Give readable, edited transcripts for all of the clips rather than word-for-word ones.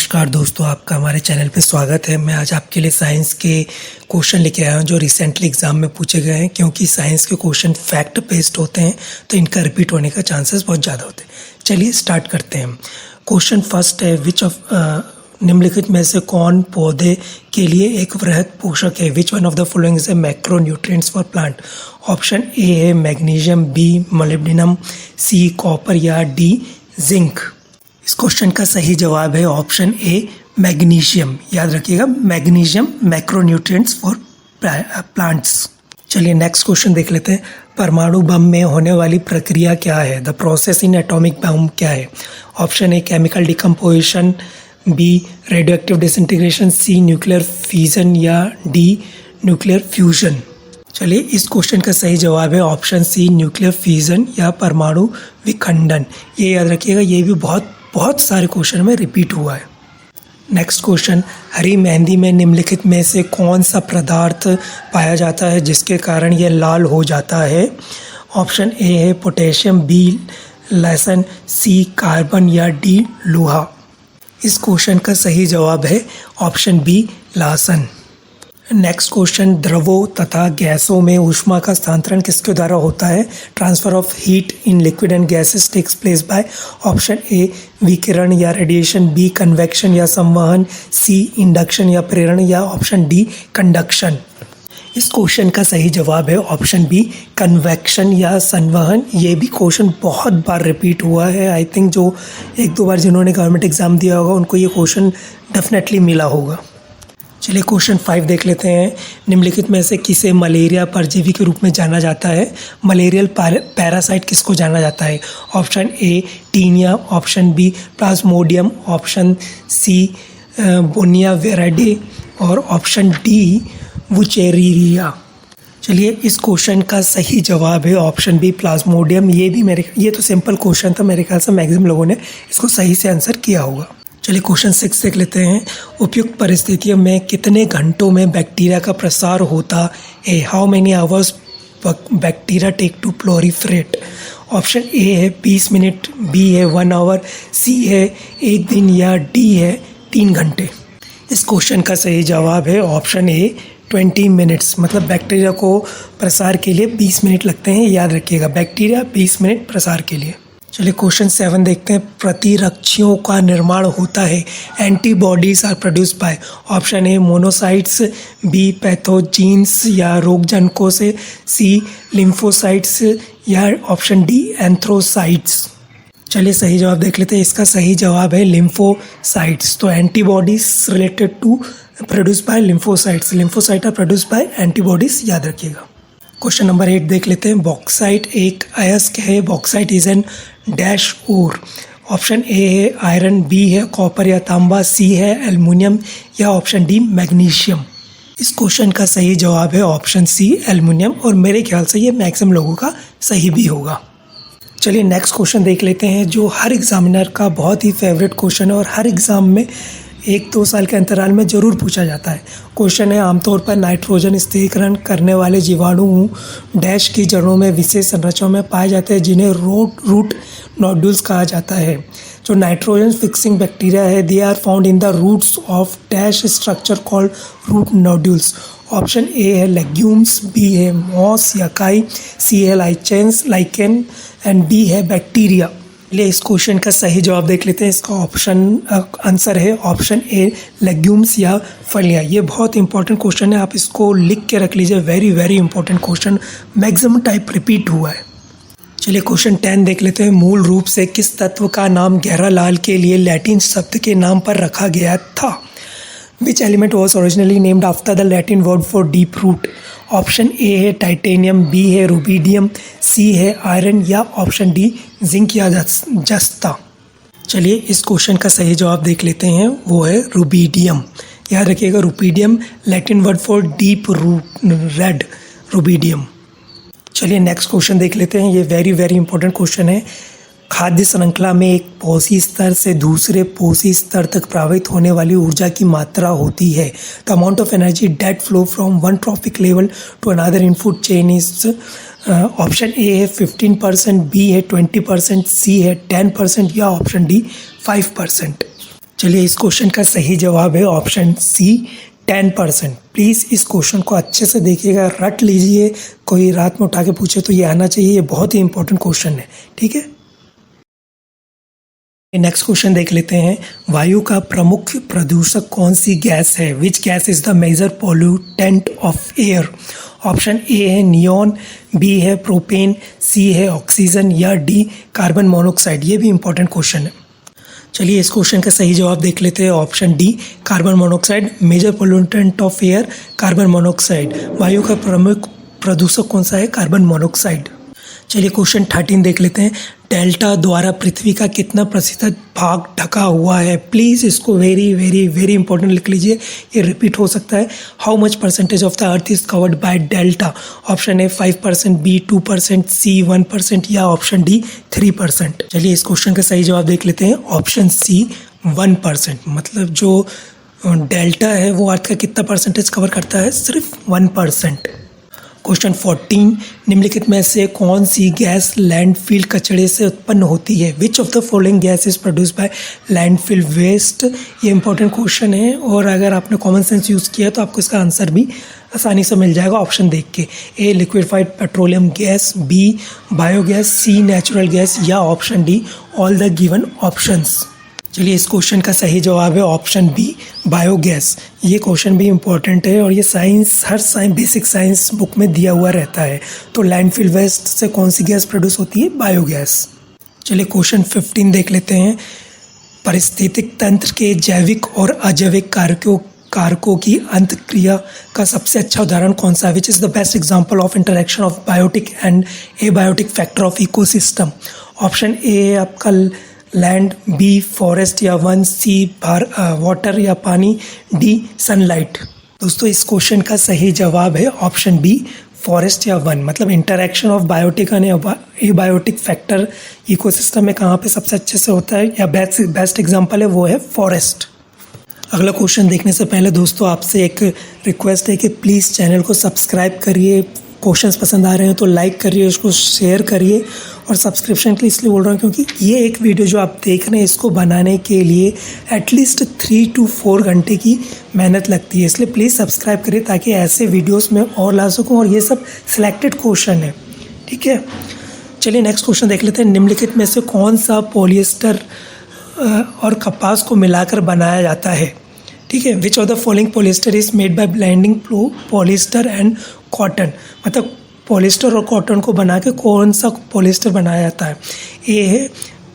नमस्कार दोस्तों, आपका हमारे चैनल पे स्वागत है। मैं आज आपके लिए साइंस के क्वेश्चन लेके आया हूँ जो रिसेंटली एग्ज़ाम में पूछे गए हैं। क्योंकि साइंस के क्वेश्चन फैक्ट बेस्ड होते हैं तो इनका रिपीट होने का चांसेस बहुत ज़्यादा होते हैं। चलिए स्टार्ट करते हैं। क्वेश्चन फर्स्ट है, विच ऑफ निम्नलिखित में से कौन पौधे के लिए एक वृहद पोषक है? Which one of the following is a macro nutrients for plant? Option A है magnesium, B molybdenum, C copper या डी जिंक। इस क्वेश्चन का सही जवाब है ऑप्शन ए मैग्नीशियम। याद रखिएगा, magnesium macro nutrients for plants. चलिए नेक्स्ट क्वेश्चन देख लेते हैं। परमाणु बम में होने वाली प्रक्रिया क्या है? The process in atomic bomb क्या है? Option A chemical decomposition, B radioactive disintegration, C nuclear fission या डी न्यूक्लियर फ्यूजन। चलिए इस क्वेश्चन का सही जवाब है ऑप्शन सी न्यूक्लियर फिजन या परमाणु विखंडन। ये याद रखिएगा, ये भी बहुत सारे क्वेश्चन में रिपीट हुआ है। नेक्स्ट क्वेश्चन, हरी मेहंदी में निम्नलिखित में से कौन सा पदार्थ पाया जाता है जिसके कारण ये लाल हो जाता है? ऑप्शन ए है पोटेशियम, बी लहसुन, सी कार्बन या डी लोहा। इस क्वेश्चन का सही जवाब है ऑप्शन बी लहसुन। नेक्स्ट क्वेश्चन, द्रवों तथा गैसों में ऊष्मा का स्थानांतरण किसके द्वारा होता है? Transfer of heat in liquid and gases takes place by option A विकिरण या रेडिएशन, बी कन्वेक्शन या संवहन, सी इंडक्शन या प्रेरण या ऑप्शन डी कंडक्शन। इस क्वेश्चन का सही जवाब है ऑप्शन बी कन्वेक्शन या संवहन। ये भी क्वेश्चन बहुत बार रिपीट हुआ है। आई थिंक जो एक दो बार जिन्होंने गवर्नमेंट एग्ज़ाम दिया होगा उनको ये क्वेश्चन डेफिनेटली मिला होगा। चलिए क्वेश्चन 5 देख लेते हैं। निम्नलिखित में से किसे मलेरिया परजीवी के रूप में जाना जाता है? मलेरियल पैरासाइट किसको जाना जाता है? Option A Taenia, option B Plasmodium, option C बोनिया वेराडे और ऑप्शन डी वुचेरिया। चलिए इस क्वेश्चन का सही जवाब है ऑप्शन बी प्लाज्मोडियम। ये तो सिंपल क्वेश्चन था, मेरे ख्याल से मैक्सिमम लोगों ने इसको सही से आंसर किया होगा। चलिए क्वेश्चन 6 देख लेते हैं। उपयुक्त परिस्थितियों में कितने घंटों में बैक्टीरिया का प्रसार होता है? How many hours bacteria take to proliferate? Option A है 20 मिनट, बी है 1 आवर, सी है 1 दिन या डी है 3 घंटे। इस क्वेश्चन का सही जवाब है ऑप्शन ए 20 मिनट्स। मतलब बैक्टीरिया को प्रसार के लिए 20 मिनट लगते हैं। याद रखिएगा, बैक्टीरिया 20 मिनट प्रसार के लिए। चलिए क्वेश्चन 7 देखते हैं। प्रतिरक्षियों का निर्माण होता है, antibodies are produce by option A monocytes, B pathogens या रोगजनकों से, सी लिम्फोसाइट्स या ऑप्शन डी एंथ्रोसाइट्स। चलिए सही जवाब देख लेते हैं। इसका सही जवाब है लिम्फोसाइट्स। तो antibodies related to produce by lymphocytes, lymphocyte are produce by antibodies. याद रखिएगा। क्वेश्चन नंबर 8 देख लेते हैं। बॉक्साइट एक अयस्क है। Bauxite is an dash ore. Option A है आयरन, बी है कॉपर या तांबा, सी है एल्युमिनियम या ऑप्शन डी मैग्नीशियम। इस क्वेश्चन का सही जवाब है ऑप्शन सी एल्युमिनियम, और मेरे ख्याल से ये मैक्सिमम लोगों का सही भी होगा। चलिए नेक्स्ट क्वेश्चन देख लेते हैं जो हर एग्जामिनर का बहुत ही फेवरेट क्वेश्चन है और हर एग्ज़ाम में 1-2 साल के अंतराल में ज़रूर पूछा जाता है। क्वेश्चन है, आमतौर पर नाइट्रोजन स्थिरीकरण करने वाले जीवाणु डैश की जड़ों में विशेष संरचनाओं में पाए जाते हैं जिन्हें रूट नोड्यूल्स कहा जाता है। जो नाइट्रोजन फिक्सिंग बैक्टीरिया है, they are found in the roots of dash structure called root nodules. Option A है लेग्यूम्स, बी है मॉस या काई, सी है लाइकेन एंड डी है बैक्टीरिया। चलिए इस क्वेश्चन का सही जवाब देख लेते हैं। इसका आंसर है ऑप्शन ए लेग्यूम्स या फलियाँ। ये बहुत इंपॉर्टेंट क्वेश्चन है, आप इसको लिख के रख लीजिए। Very very important question, maximum type repeat हुआ है। चलिए क्वेश्चन 10 देख लेते हैं। मूल रूप से किस तत्व का नाम गहरा लाल के लिए लैटिन शब्द के नाम पर रखा गया था? Which element was originally named after the Latin word for deep root? Option A है टाइटेनियम, बी है रुबीडियम, सी है आयरन या ऑप्शन डी जिंक या जस्ता। चलिए इस क्वेश्चन का सही जवाब देख लेते हैं, वो है रुबीडियम। याद रखिएगा, rubidium Latin word for deep root red, rubidium. चलिए नेक्स्ट क्वेश्चन देख लेते हैं। ये वेरी वेरी इंपॉर्टेंट क्वेश्चन है। खाद्य श्रृंखला में एक पोषी स्तर से दूसरे पोषी स्तर तक प्रवाहित होने वाली ऊर्जा की मात्रा होती है। The amount of energy that flow from one trophic level to another in food chain is option A है 15%, बी है 20%, सी है 10% या ऑप्शन डी 5%। चलिए इस क्वेश्चन का सही जवाब है ऑप्शन सी 10%। प्लीज़ इस क्वेश्चन को अच्छे से देखिएगा, रट लीजिए, कोई रात में उठा के पूछे तो ये आना चाहिए, ये बहुत ही इंपॉर्टेंट क्वेश्चन है। ठीक है, नेक्स्ट क्वेश्चन देख लेते हैं। वायु का प्रमुख प्रदूषक कौन सी गैस है? Which gas is the major pollutant of air? Option A है नियॉन, बी है प्रोपेन, सी है ऑक्सीजन या डी कार्बन मोनोऑक्साइड। ये भी इंपॉर्टेंट क्वेश्चन है। चलिए इस क्वेश्चन का सही जवाब देख लेते हैं। Option D carbon monoxide, major pollutant of air carbon monoxide. वायु का प्रमुख प्रदूषक कौन सा है? Carbon monoxide. चलिए क्वेश्चन 13 देख लेते हैं। डेल्टा द्वारा पृथ्वी का कितना प्रतिशत भाग ढका हुआ है? प्लीज़ इसको वेरी वेरी वेरी इंपॉर्टेंट लिख लीजिए, ये रिपीट हो सकता है। How much percentage of the earth is covered by delta? Option A 5%, B 2%, C 1% या ऑप्शन डी 3%। चलिए इस क्वेश्चन का सही जवाब देख लेते हैं। Option C 1%। मतलब जो डेल्टा है वो अर्थ का कितना परसेंटेज कवर करता है? सिर्फ 1%। क्वेश्चन 14, निम्नलिखित में से कौन सी गैस लैंडफिल कचड़े से उत्पन्न होती है? Which of the following gas is produce by landfill waste? ये इंपॉर्टेंट क्वेश्चन है और अगर आपने कॉमन सेंस यूज़ किया तो आपको इसका आंसर भी आसानी से मिल जाएगा ऑप्शन देख के। A liquefied petroleum gas, B biogas, C natural gas या option D all the given options. चलिए इस क्वेश्चन का सही जवाब है ऑप्शन बी बायोगैस। ये क्वेश्चन भी इम्पोर्टेंट है और ये हर बेसिक साइंस बुक में दिया हुआ रहता है। तो लैंडफिल वेस्ट से कौन सी गैस प्रोड्यूस होती है? बायोगैस। चलिए क्वेश्चन 15 देख लेते हैं। पारिस्थितिक तंत्र के जैविक और अजैविक कारकों की अंतःक्रिया का सबसे अच्छा उदाहरण कौन सा है? Which is the best example of interaction of biotic and abiotic factor of ecosystem? Option A है आपका लैंड, बी फॉरेस्ट या वन, सी वाटर या पानी, डी सनलाइट। दोस्तों इस क्वेश्चन का सही जवाब है ऑप्शन बी फॉरेस्ट या वन। मतलब interaction of biotic and abiotic factor ecosystem में कहाँ पे सबसे अच्छे से होता है या बेस्ट एग्जांपल है वो है फॉरेस्ट। अगला क्वेश्चन देखने से पहले दोस्तों आपसे एक रिक्वेस्ट है कि प्लीज़ चैनल को सब्सक्राइब करिए। क्वेश्चंस पसंद आ रहे हैं तो लाइक करिए, उसको शेयर करिए। और सब्सक्रिप्शन के लिए इसलिए बोल रहा हूँ क्योंकि ये एक वीडियो जो आप देख रहे हैं इसको बनाने के लिए एटलीस्ट 3 to 4 घंटे की मेहनत लगती है। इसलिए प्लीज़ सब्सक्राइब करिए ताकि ऐसे वीडियोस में और ला सकूँ और ये सब सिलेक्टेड क्वेश्चन है। ठीक है, चलिए नेक्स्ट क्वेश्चन देख लेते हैं। निम्नलिखित में से कौन सा पॉलिएस्टर और कपास को मिलाकर बनाया जाता है? ठीक है, which of the following polyester is made by blending polyester and cotton? मतलब पॉलिएस्टर और कॉटन को बना के कौन सा पॉलिएस्टर बनाया जाता है? ए है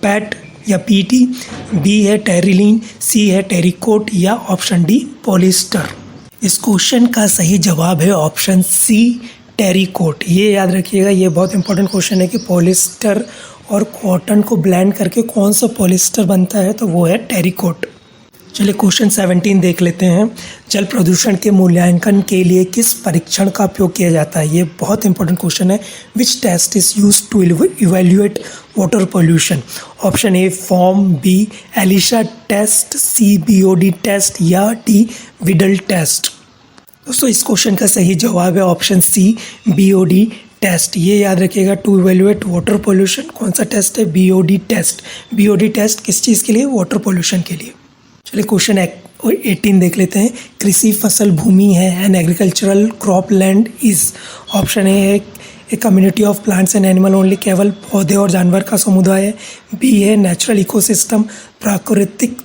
पैट या पीटी, बी है टेरिलीन, सी है टेरिकोट या ऑप्शन डी पॉलिएस्टर। इस क्वेश्चन का सही जवाब है ऑप्शन सी टेरिकोट। ये याद रखिएगा, ये बहुत इंपॉर्टेंट क्वेश्चन है कि पॉलिएस्टर और कॉटन को ब्लेंड करके कौन सा पॉलिएस्टर बनता है, तो वो है टेरिकोट। चलिए क्वेश्चन 17 देख लेते हैं। जल प्रदूषण के मूल्यांकन के लिए किस परीक्षण का उपयोग किया जाता है? ये बहुत इंपॉर्टेंट क्वेश्चन है। Which test is use to evaluate water pollution? Option A form, B ELISA test, C BOD test या डी विडल टेस्ट। दोस्तों इस क्वेश्चन का सही जवाब है ऑप्शन सी बीओडी टेस्ट। ये याद रखिएगा, टू इवेल्युएट वाटर पोल्यूशन कौन सा टेस्ट है? BOD test. बीओडी टेस्ट किस चीज़ के लिए? वाटर पोल्यूशन के लिए। चलिए क्वेश्चन 18 देख लेते हैं। कृषि फसल भूमि है an agricultural crop land is? Option A है a community of plants and animal only, केवल पौधे और जानवर का समुदाय है। बी है नेचुरल इकोसिस्टम, प्राकृतिक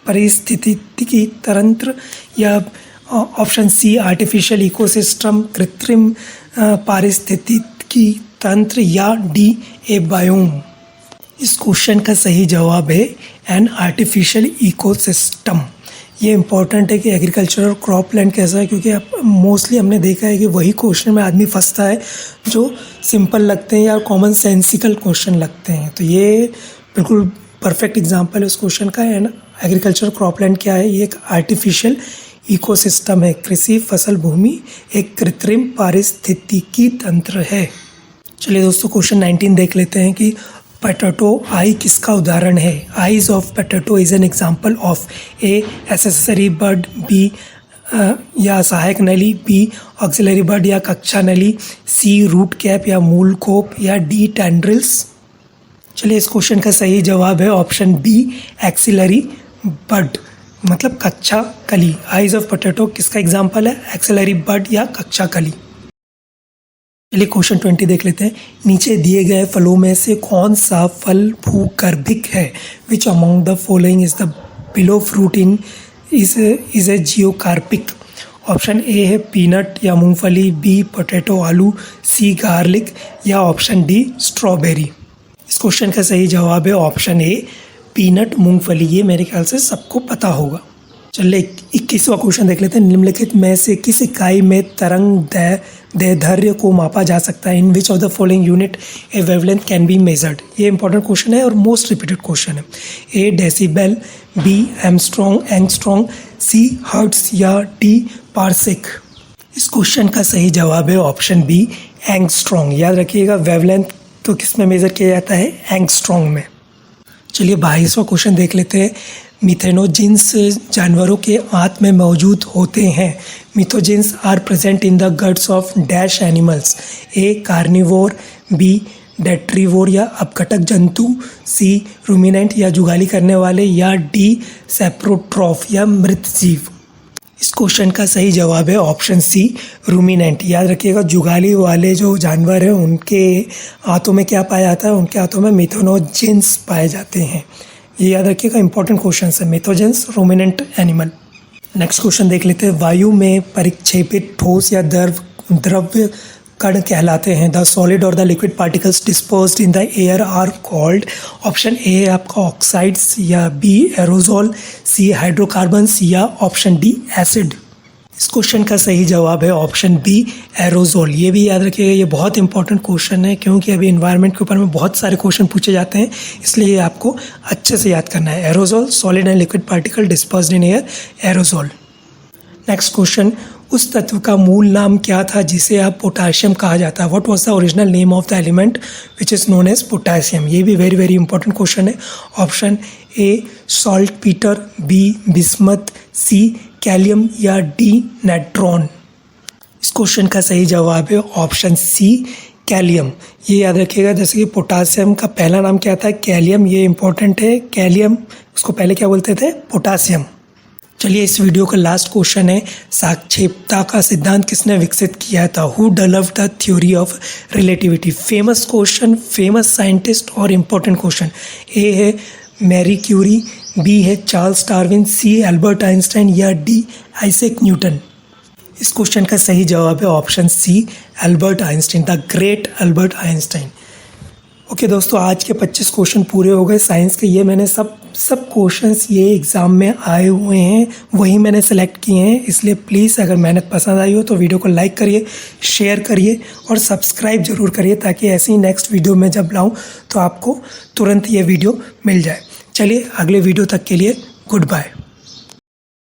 पारिस्थितिकी तंत्र या ऑप्शन सी आर्टिफिशियल इकोसिस्टम, कृत्रिम पारिस्थितिकी तंत्र या डी ए बायोम। इस क्वेश्चन का सही जवाब है एन आर्टिफिशियल इकोसिस्टम। ये इंपॉर्टेंट है कि एग्रीकल्चर और क्रॉप लैंड कैसा है, क्योंकि आप मोस्टली हमने देखा है कि वही क्वेश्चन में आदमी फंसता है जो सिंपल लगते हैं या कॉमन सेंसिकल क्वेश्चन लगते हैं। तो ये बिल्कुल परफेक्ट एग्जांपल है उस क्वेश्चन का। एंड एग्रीकल्चर क्रॉप लैंड क्या है? ये एक आर्टिफिशियल इकोसिस्टम है। कृषि फसल भूमि एक कृत्रिम पारिस्थितिकी तंत्र है। चलिए दोस्तों क्वेश्चन 19 देख लेते हैं कि पोटैटो आई किसका उदाहरण है? Eyes of potato is an example of A accessory bud, B या सहायक नली, बी ऑक्सिलरी बर्ड या कक्षा नली, सी रूट कैप या मूल कोप या डी टेंड्रिल्स। चलिए इस क्वेश्चन का सही जवाब है ऑप्शन बी एक्सिलरी बड, मतलब कच्चा कली। आइज ऑफ पोटैटो किसका एग्जाम्पल है? एक्सिलरी बड या कच्चा कली। चलिए क्वेश्चन 20 देख लेते हैं। नीचे दिए गए फलों में से कौन सा फल भूगर्भिक है? Which among the following is the below fruit in is a geocarpic? Option A है पीनट या मूंगफली, बी पोटैटो आलू, सी गार्लिक या ऑप्शन डी स्ट्रॉबेरी। इस क्वेश्चन का सही जवाब है ऑप्शन ए पीनट मूंगफली। ये मेरे ख्याल से सबको पता होगा। चलिए 21वां क्वेश्चन देख लेते हैं। निम्नलिखित में से किस इकाई में तरंग दैर्ध्य को मापा जा सकता है? In which of the following unit a wavelength can be measured? ये इंपॉर्टेंट क्वेश्चन है और मोस्ट रिपीटेड क्वेश्चन है। A decibel, B angstrom, C hertz या डी पार्सेक? इस क्वेश्चन का सही जवाब है ऑप्शन बी एंगस्ट्रॉन्ग। याद रखिएगा वेवलेंथ तो किस में मेज़र किया जाता है? एंगस्ट्रॉन्ग में। चलिए 22वां क्वेश्चन देख लेते हैं। मिथेनोजिन्स जानवरों के आंत में मौजूद होते हैं। Methanogens are present in the guts of dash animals? A carnivore, B detritivore या अपघटक जंतु, सी रूमिनेंट या जुगाली करने वाले या डी सेप्रोट्रॉफ या मृत जीव? इस क्वेश्चन का सही जवाब है ऑप्शन सी रूमिनेंट। याद रखिएगा जुगाली वाले जो जानवर हैं उनके आंतों में क्या पाया जाता है? उनके आंतों में मिथेनोजिन्स पाए जाते हैं। ये याद रखिएगा इंपॉर्टेंट क्वेश्चन है। मिथोजिन्स रूमिनेंट एनिमल। नेक्स्ट क्वेश्चन देख लेते हैं। वायु में परिक्षेपित ठोस या द्रव्य कण कहलाते हैं? द सॉलिड और the liquid particles dispersed in the air are called? Option A आपका ऑक्साइड्स या बी एरोजोल, सी हाइड्रोकार्बन्स या ऑप्शन डी एसिड? इस क्वेश्चन का सही जवाब है ऑप्शन बी एरोजोल। ये भी याद रखिएगा, ये बहुत इंपॉर्टेंट क्वेश्चन है क्योंकि अभी एनवायरनमेंट के ऊपर में बहुत सारे क्वेश्चन पूछे जाते हैं, इसलिए ये आपको अच्छे से याद करना है। Aerosol solid and liquid particle dispersed in air, aerosol. Next question. उस तत्व का मूल नाम क्या था जिसे अब पोटाशियम कहा जाता है? What was the original name of the element which is known as potassium? ये भी वेरी वेरी इंपॉर्टेंट क्वेश्चन है। Option A saltpetre, B bismuth, C kalium या डी नेट्रॉन? इस क्वेश्चन का सही जवाब है ऑप्शन सी कैलियम। ये याद रखिएगा, जैसे कि पोटासियम का पहला नाम क्या था? कैलियम। ये इंपॉर्टेंट है। कैलियम उसको पहले क्या बोलते थे? पोटासियम। चलिए इस वीडियो का लास्ट क्वेश्चन है। सापेक्षता का सिद्धांत किसने विकसित किया था? Who developed the theory of relativity? Famous question, famous scientist और इम्पोर्टेंट क्वेश्चन। ए है मैरी क्यूरी, बी है Charles Darwin, C Albert Einstein या डी आइजैक न्यूटन? इस क्वेश्चन का सही जवाब है option C Albert Einstein, the great Albert Einstein. Okay दोस्तों, आज के 25 क्वेश्चन पूरे हो गए साइंस के। ये मैंने सब क्वेश्चंस ये एग्ज़ाम में आए हुए हैं, वही मैंने सेलेक्ट किए हैं। इसलिए प्लीज़ अगर मेहनत पसंद आई हो तो वीडियो को लाइक करिए, शेयर करिए और सब्सक्राइब ज़रूर करिए, ताकि ऐसे ही नेक्स्ट वीडियो में जब लाऊं तो आपको तुरंत ये वीडियो मिल जाए। चलिए अगले वीडियो तक के लिए गुड बाय।